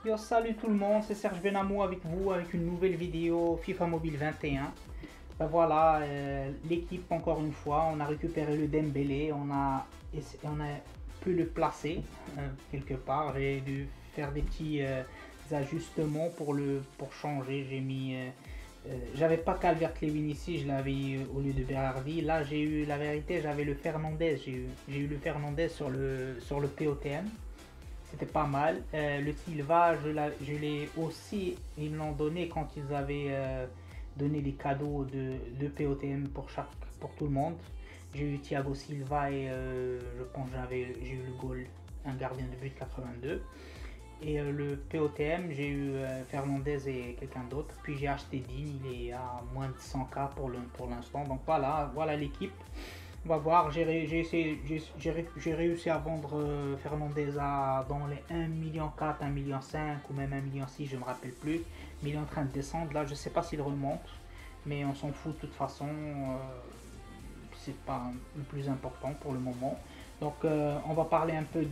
Yo, salut tout le monde, c'est Serge Benamou avec vous avec une nouvelle vidéo FIFA Mobile 21. Ben voilà, l'équipe encore une fois, on a récupéré le Dembélé, on a pu le placer quelque part. J'ai dû faire des petits ajustements pour changer. J'avais pas Calvert-Lewin ici, je l'avais eu au lieu de Berardi. Là j'ai eu la vérité, j'avais le Fernandez, j'ai eu le Fernandez sur le POTM. C'était pas mal. Le Silva, je l'ai aussi, ils l'ont donné quand ils avaient donné des cadeaux de POTM pour tout le monde. J'ai eu Thiago Silva et je pense que j'ai eu le goal, un gardien de but 82. Et le POTM, j'ai eu Fernandez et quelqu'un d'autre. Puis j'ai acheté Dean, il est à moins de 100K pour l'instant. Donc voilà l'équipe. On va voir, j'ai réussi à vendre Fernandez dans les 1,4 million, 1,5 ou même 1,6 million, je ne me rappelle plus. Mais il est en train de descendre, là je ne sais pas s'il remonte, mais on s'en fout de toute façon, c'est pas le plus important pour le moment. Donc on va parler un peu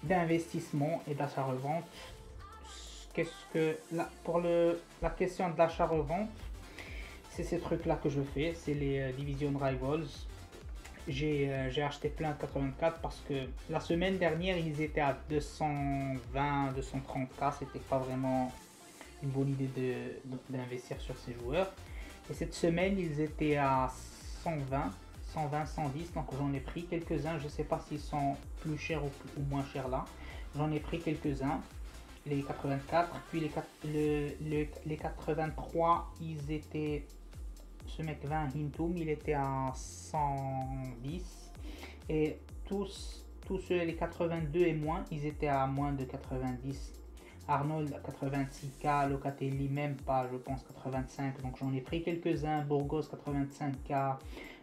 d'investissement et d'achat-revente. Pour la question de l'achat-revente, c'est ces trucs là que je fais, c'est les Division Rivals. J'ai acheté plein de 84 parce que la semaine dernière ils étaient à 220, 230K, c'était pas vraiment une bonne idée d'investir sur ces joueurs. Et cette semaine ils étaient à 120, 120, 110, donc j'en ai pris quelques-uns, je sais pas s'ils sont plus chers ou moins chers là. J'en ai pris quelques-uns, les 84, puis les 83 ils étaient. Ce mec 20 Hintoum, il était à 110 et tous ceux les 82 et moins, ils étaient à moins de 90. Arnold 86K, Locatelli même pas, je pense 85, donc j'en ai pris quelques-uns. Burgos 85K,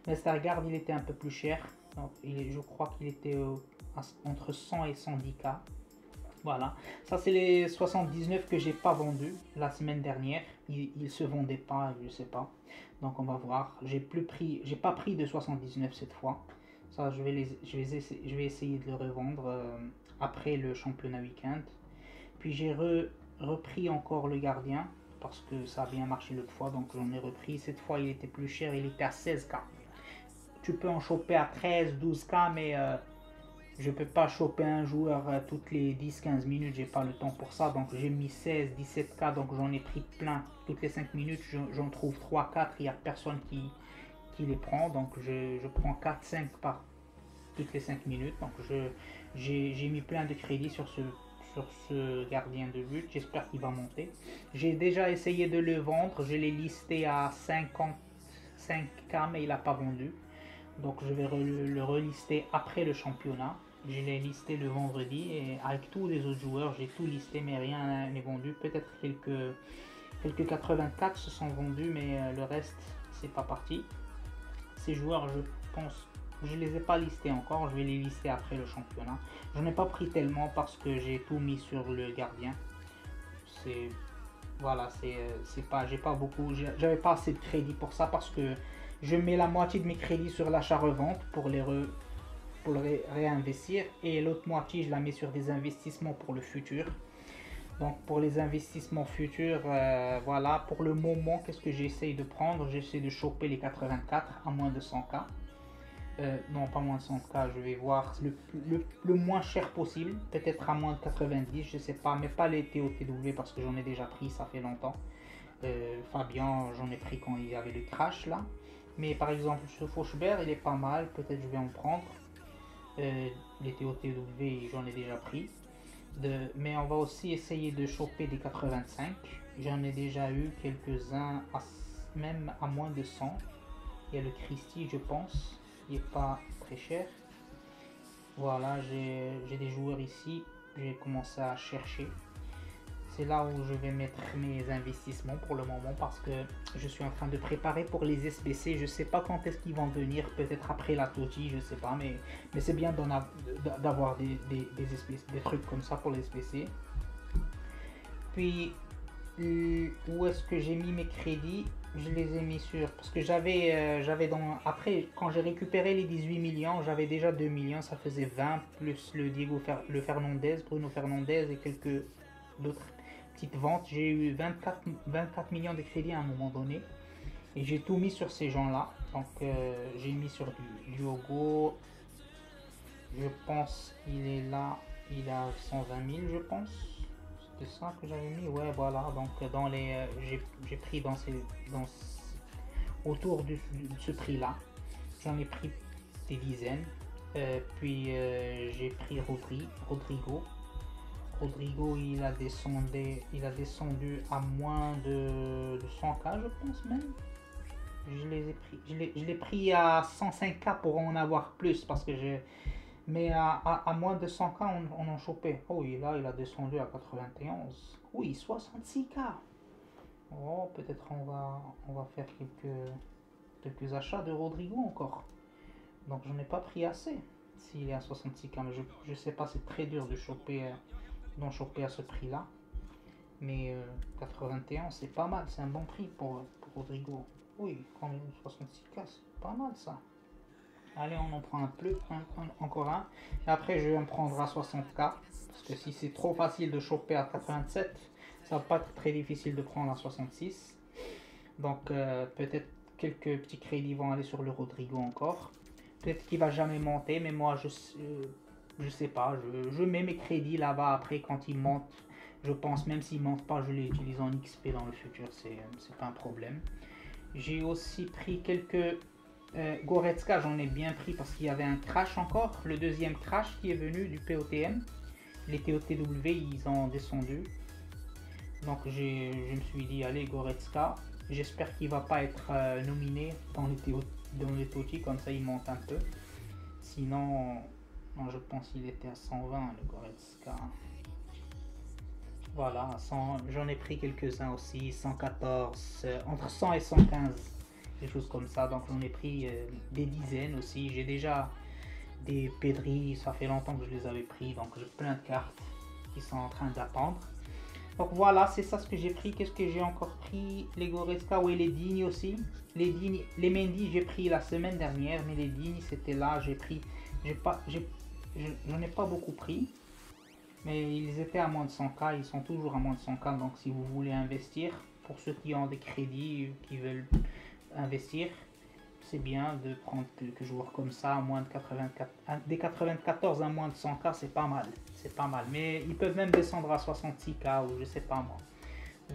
Westergaard il était un peu plus cher, donc je crois qu'il était entre 100 et 110K. Voilà, ça c'est les 79 que j'ai pas vendu la semaine dernière. Ils se vendaient pas, je sais pas. Donc on va voir. J'ai pas pris de 79 cette fois. Ça je vais essayer de le revendre après le championnat week-end. Puis j'ai repris encore le gardien parce que ça a bien marché l'autre fois, donc j'en ai repris. Cette fois il était plus cher, il était à 16K. Tu peux en choper à 13, 12K, mais je peux pas choper un joueur toutes les 10-15 minutes, j'ai pas le temps pour ça. Donc j'ai mis 16, 17K, donc j'en ai pris plein. Toutes les 5 minutes, j'en trouve 3-4, il n'y a personne qui les prend. Donc je prends 4-5 par toutes les 5 minutes. Donc j'ai mis plein de crédits sur ce gardien de but. J'espère qu'il va monter. J'ai déjà essayé de le vendre, je l'ai listé à 55K, mais il n'a pas vendu. Donc je vais le relister après le championnat. Je l'ai listé le vendredi et avec tous les autres joueurs, j'ai tout listé mais rien n'est vendu. Peut-être quelques 84 se sont vendus mais le reste c'est pas parti. Ces joueurs je pense, je les ai pas listés encore, je vais les lister après le championnat. J'en ai pas pris tellement parce que j'ai tout mis sur le gardien. C'est voilà, c'est pas, j'ai pas beaucoup, j'avais pas assez de crédit pour ça parce que je mets la moitié de mes crédits sur l'achat-revente pour le réinvestir et l'autre moitié je la mets sur des investissements pour le futur. Donc pour les investissements futurs, voilà, pour le moment, qu'est-ce que j'essaye de prendre? J'essaie de choper les 84 à moins de 100K. Non, pas moins de 100K, je vais voir le moins cher possible, peut-être à moins de 90, je sais pas, mais pas les TOTW parce que j'en ai déjà pris, ça fait longtemps. Fabien, j'en ai pris quand il y avait le crash là. Mais par exemple, ce Fauchebert, il est pas mal, peut-être je vais en prendre. Les TOTW, j'en ai déjà pris. Mais on va aussi essayer de choper des 85. J'en ai déjà eu quelques-uns, même à moins de 100. Il y a le Christie, je pense, qui est pas très cher. Voilà, j'ai des joueurs ici. J'ai commencé à chercher. C'est là où je vais mettre mes investissements pour le moment parce que je suis en train de préparer pour les SBC. Je sais pas quand est-ce qu'ils vont venir, peut-être après la TOTI, je sais pas, mais c'est bien d'avoir des trucs comme ça pour les SBC. Puis où est-ce que j'ai mis mes crédits? Je les ai mis sur parce que après quand j'ai récupéré les 18 millions, j'avais déjà 2 millions, ça faisait 20 plus le Bruno Fernandez et quelques d'autres petites ventes. J'ai eu 24 millions de crédits à un moment donné. Et j'ai tout mis sur ces gens-là. Donc j'ai mis sur du Diogo. Je pense qu'il est là. Il a 120 000 je pense. C'était ça que j'avais mis. Ouais voilà. Donc dans les j'ai pris autour de ce prix-là. J'en ai pris des dizaines. Puis j'ai pris Rodrigo. Rodrigo il a descendu à moins de 100K je pense même. Je l'ai pris à 105K pour en avoir plus parce que mais à moins de 100K on en chopait. Oh et là il a descendu à 91. Oui 66K. Oh peut-être on va faire quelques achats de Rodrigo encore. Donc j'en ai pas pris assez s'il est à 66K. Mais je sais pas, c'est très dur d'en choper à ce prix là. Mais 81 c'est pas mal, c'est un bon prix pour Rodrigo. Oui, quand même 66K, c'est pas mal ça. Allez, on en prend encore un. Et après, je vais en prendre à 60K. Parce que si c'est trop facile de choper à 87, ça va pas être très difficile de prendre à 66. Donc, peut-être quelques petits crédits vont aller sur le Rodrigo encore. Peut-être qu'il va jamais monter, mais moi, je sais pas. Je mets mes crédits là-bas après quand il monte. Je pense, même s'il monte pas, je les utilise en XP dans le futur. C'est pas un problème. J'ai aussi pris quelques Goretzka, j'en ai bien pris parce qu'il y avait un crash encore, le deuxième crash qui est venu du POTM. Les TOTW ils ont descendu. Donc je me suis dit allez Goretzka, j'espère qu'il va pas être nominé dans les TOT, comme ça il monte un peu. Sinon, non, je pense qu'il était à 120 le Goretzka. Voilà, j'en ai pris quelques-uns aussi, 114, entre 100 et 115, des choses comme ça. Donc j'en ai pris des dizaines aussi. J'ai déjà des Pedri, ça fait longtemps que je les avais pris, donc j'ai plein de cartes qui sont en train d'attendre. Donc voilà, c'est ça ce que j'ai pris. Qu'est-ce que j'ai encore pris? Les Goretzka, oui, les Dignes aussi. Les Mendy j'ai pris la semaine dernière, mais les Dignes c'était là, j'en ai pas beaucoup pris. Mais ils étaient à moins de 100K, ils sont toujours à moins de 100K. Donc si vous voulez investir, pour ceux qui ont des crédits, qui veulent investir, c'est bien de prendre quelques joueurs comme ça, à moins de 84. Des 94 à moins de 100K, c'est pas mal. C'est pas mal. Mais ils peuvent même descendre à 66K ou je sais pas moi.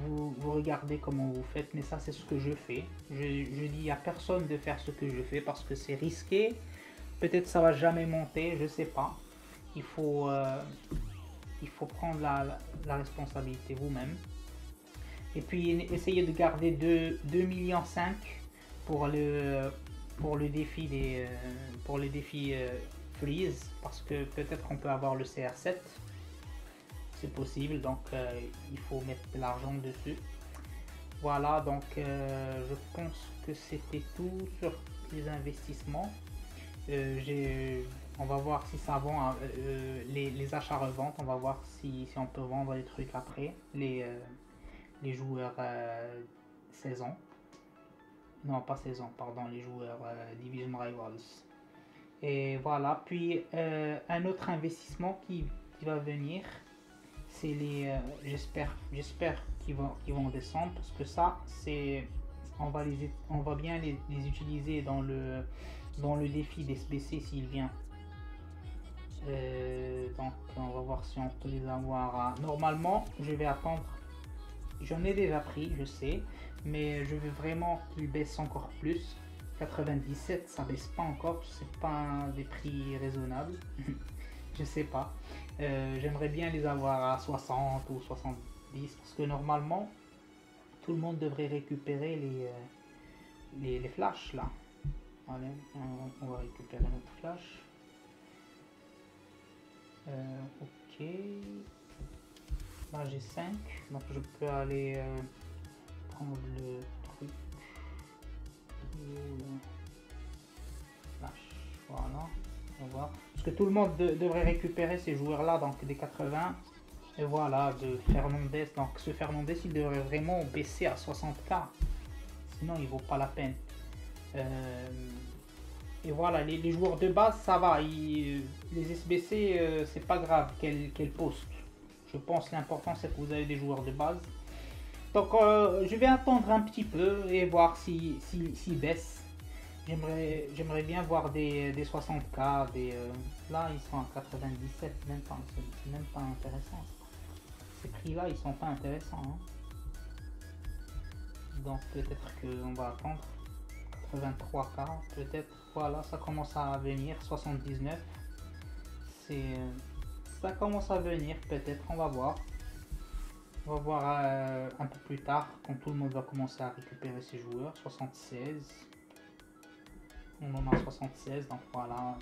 Vous regardez comment vous faites, mais ça c'est ce que je fais. Je dis à personne de faire ce que je fais parce que c'est risqué. Peut-être ça va jamais monter, je sais pas. Il faut prendre la responsabilité vous-même. Et puis essayez de garder 2,5 millions pour le défi freeze, parce que peut-être on peut avoir le CR7. C'est possible, donc il faut mettre de l'argent dessus. Voilà, donc je pense que c'était tout sur les investissements. On va voir si ça vend les achats-reventes. On va voir si on peut vendre les trucs après. Les joueurs saison. Non, pas saison, pardon. Les joueurs Division Rivals. Et voilà. Puis un autre investissement qui va venir. C'est j'espère qu'ils vont descendre. Parce que ça, on va bien les utiliser dans le défi d'SBC s'il vient. Donc on va voir si on peut les avoir normalement je vais attendre, j'en ai déjà pris je sais, mais je veux vraiment qu'ils baissent encore plus. 97 ça baisse pas encore, c'est pas des prix raisonnables. Je sais pas, j'aimerais bien les avoir à 60 ou 70 parce que normalement tout le monde devrait récupérer les flashs là. Allez, on va récupérer notre flash. Ok, là j'ai 5, donc je peux aller prendre le truc flash. Voilà, on va voir parce que tout le monde devrait récupérer ces joueurs là, donc des 80. Et voilà, de Fernandez, donc ce Fernandez il devrait vraiment baisser à 60K, sinon il vaut pas la peine. Et voilà, les joueurs de base ça va, les SBC c'est pas grave quel poste. Je pense que l'important c'est que vous avez des joueurs de base. Donc je vais attendre un petit peu et voir si baisse. J'aimerais bien voir des 60K, là ils sont à 97, c'est même pas intéressant. Ces prix là ils sont pas intéressants. Hein. Donc peut-être qu'on va attendre 83K, peut-être. Voilà, ça commence à venir, 79. Ça commence à venir, peut-être, on va voir. On va voir un peu plus tard, quand tout le monde va commencer à récupérer ses joueurs. 76. On en a 76, donc voilà.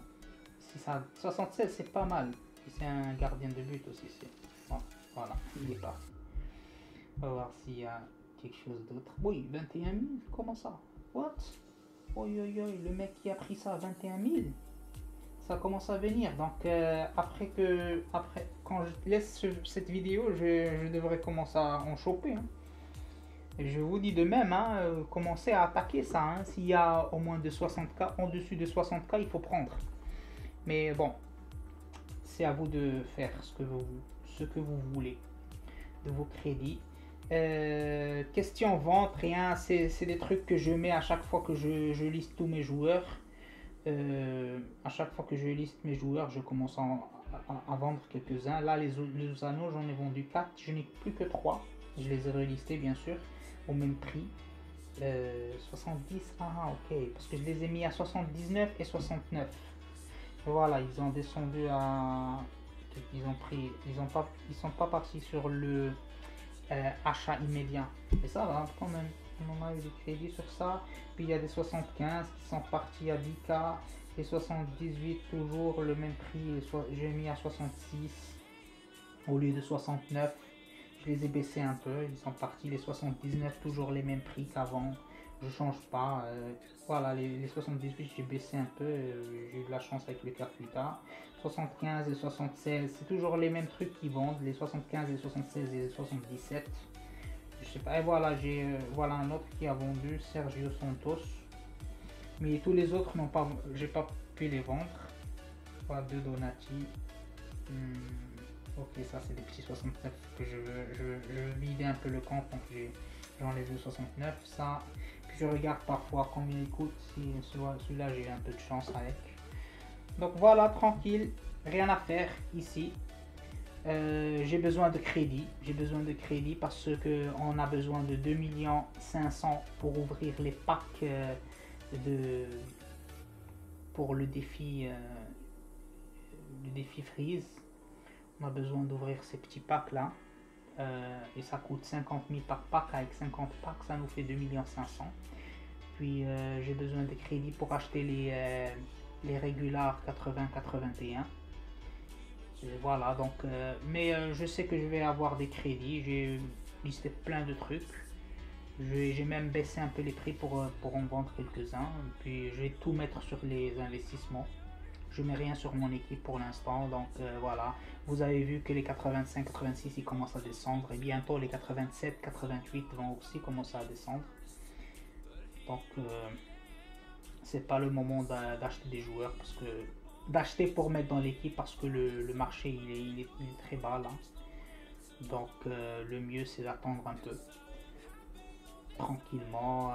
Si ça, 76, c'est pas mal. C'est un gardien de but aussi. Bon, voilà, il est parti. On va voir s'il y a quelque chose d'autre. Oui, 21 000, comment ça? What? Oi, le mec qui a pris ça à 21 000. Ça commence à venir. Donc après, quand je laisse cette vidéo, je devrais commencer à en choper. Hein. Et je vous dis de même, hein, commencez à attaquer ça. Hein. S'il y a au moins de 60K, en dessus de 60K, il faut prendre. Mais bon, c'est à vous de faire ce que vous voulez de vos crédits. Question vente, rien, c'est des trucs que je mets à chaque fois que je liste tous mes joueurs. À chaque fois que je liste mes joueurs, je commence à vendre quelques-uns. Là, les anneaux, j'en ai vendu 4, je n'ai plus que 3. Je les ai relistés, bien sûr, au même prix. 70, ok, parce que je les ai mis à 79 et 69. Voilà, ils ont descendu à... Ils sont pas partis sur le achat immédiat. Mais ça va quand même. On a eu des crédits sur ça. Puis il y a des 75 qui sont partis à 10K. Les 78 toujours le même prix. J'ai mis à 66 au lieu de 69. Je les ai baissés un peu. Ils sont partis les 79 toujours les mêmes prix qu'avant. Je change pas. Voilà, les 78 j'ai baissé un peu. J'ai eu de la chance avec le Capita. 75 et 76 c'est toujours les mêmes trucs qui vendent. Les 75, les 76 et les 77. Je sais pas. Et voilà, voilà un autre qui a vendu, Sergio Santos. Mais tous les autres n'ont pas, j'ai pas pu les vendre. Voilà, deux Donati. Ok, ça c'est des petits 69 que je veux vider un peu le compte, donc j'en ai vu 69. Ça, puis je regarde parfois combien il coûte. Si celui-là j'ai un peu de chance avec. Donc voilà, tranquille, rien à faire ici. J'ai besoin de crédit parce que on a besoin de 2 500 000 pour ouvrir les packs pour le défi Freeze. On a besoin d'ouvrir ces petits packs là et ça coûte 50 000 par pack. Avec 50 packs ça nous fait 2 500 000. Puis j'ai besoin de crédit pour acheter les régulars 80-81. Voilà, donc, mais je sais que je vais avoir des crédits. J'ai listé plein de trucs. J'ai même baissé un peu les prix pour en vendre quelques-uns. Puis je vais tout mettre sur les investissements. Je mets rien sur mon équipe pour l'instant. Donc voilà, vous avez vu que les 85-86 ils commencent à descendre. Et bientôt les 87-88 vont aussi commencer à descendre. Donc c'est pas le moment d'acheter des joueurs parce que d'acheter pour mettre dans l'équipe parce que le marché il est très bas là. Donc le mieux c'est d'attendre un peu tranquillement.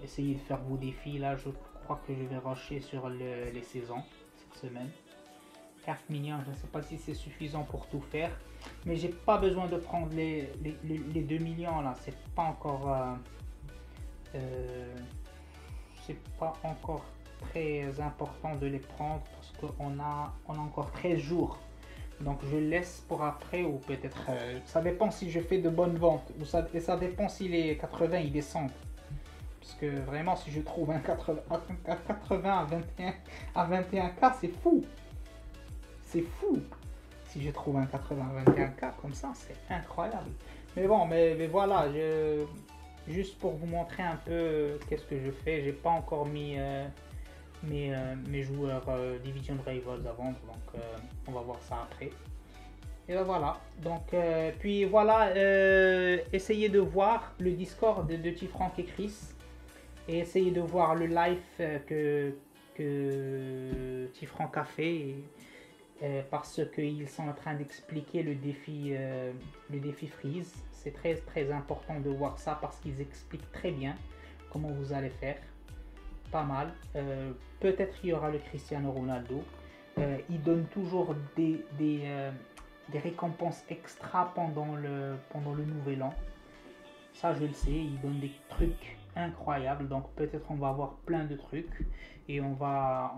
Essayez de faire vos défis. Là je crois que je vais rusher sur les saisons cette semaine. 4 millions, je ne sais pas si c'est suffisant pour tout faire, mais j'ai pas besoin de prendre les 2 millions là, c'est pas encore très important de les prendre parce qu'on a encore 13 jours. Donc je laisse pour après ou peut-être ça dépend si je fais de bonnes ventes ou et ça dépend si les 80 ils descendent. Parce que vraiment si je trouve un 80 à 21K c'est fou. C'est fou. Si je trouve un 80 à 21K comme ça c'est incroyable. Mais bon mais voilà, juste pour vous montrer un peu qu'est-ce que je fais, j'ai pas encore mis mes joueurs Division Rivals à vendre, donc on va voir ça après. Et ben voilà, donc puis voilà, essayez de voir le Discord de T-Frank et Chris et essayez de voir le live que T-Frank a fait parce qu'ils sont en train d'expliquer le défi Freeze. C'est très très important de voir ça parce qu'ils expliquent très bien comment vous allez faire. Pas mal. Peut-être il y aura le Cristiano Ronaldo. Ils donnent toujours des récompenses extra pendant le nouvel an. Ça, je le sais, ils donnent des trucs incroyables. Donc peut-être on va avoir plein de trucs et on va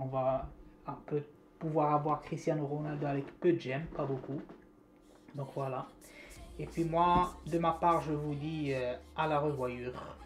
un peu pouvoir avoir Cristiano Ronaldo avec peu de gemmes, pas beaucoup. Donc voilà. Et puis moi, de ma part, je vous dis à la revoyure.